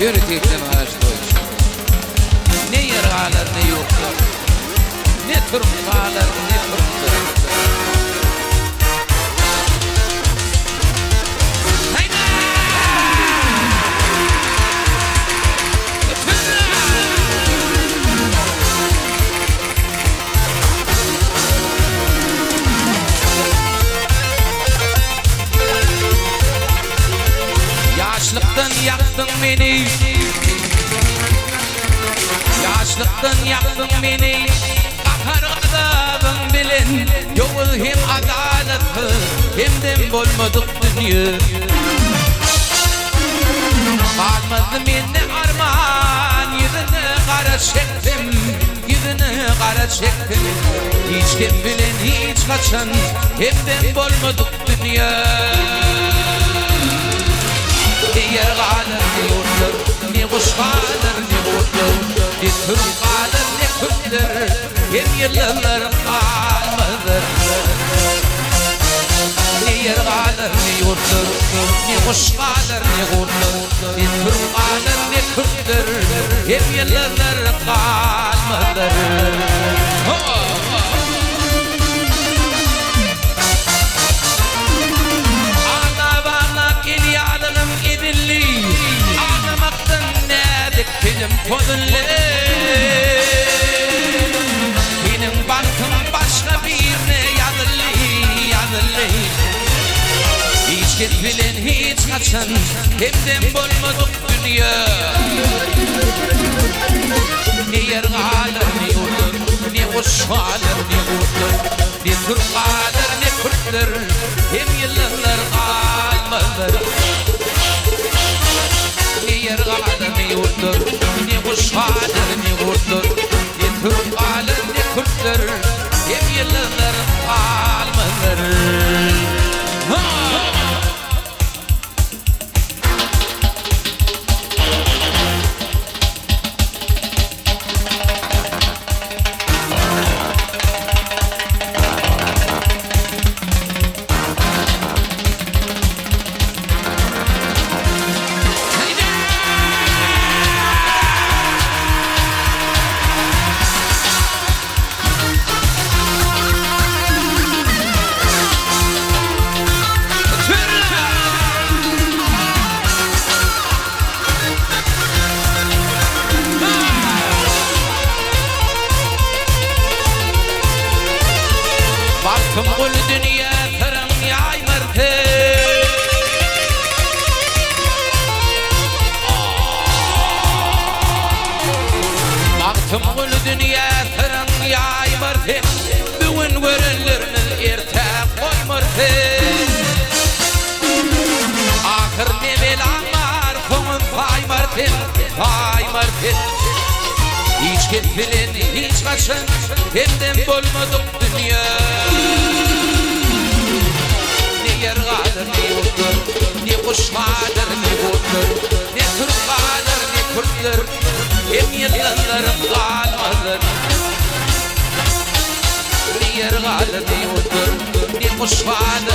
Yürütekten ağaçlar ne yer ağlar ne yoklar, ne turp ağlar ne turplar. Yaşlıktan yaktın beni, yaşlıktan yaktın beni. Kahar azabın bilin, yol hem adaletli hem de bolmadık dünya. Kalmadı menne arman, yüzünü kara çektim, yüzünü kara çektim. Hiç kim bilin hiç kaçan, hem de bolmadık dünya. Ne yer kalır ne yurtlar, ne kuş kalır ne kurtlar, ne Türk kalır ne Kürtler, hem yıllar kalmadır. Ne yer kalır ne yurtlar, ne kuş kalır ne kurtlar, ne Türk kalır ne Kürtler, hem yıllar kalmadır. Ağlamaktan ne diktim kodunlu. Benim bankım başka birine yazılı. Hiç gitbilin hiç kaçan, hemden bolmadık dünya. Ne yer kalır ne yurdur, ne kuş kalır ne kurtlar, ne Türk kalır ne Kürtler, hem yıllar kalmadır. Ne yer kalır ne yurtlar, ne kuş kalır ne kurtlar, ne Türk kalır ne Kürtler, hem yıllar kalmadır. Baktım kul dünya tırın yaymardı. Baktım kul dünya tırın yaymardı. Bugün görünlerini erte koymardı. Ahır ne belam var konun paymardı. Hiç gitbilin hiç kaçın, hemden bolmadık dünya. Ne yer kalır ne yurtlar, ne kuş kalır ne kurtlar, ne Türk kalır ne Kürtler, hem yıllar kalmadır. Ne yer kalır ne yurtlar, ne kuş kalır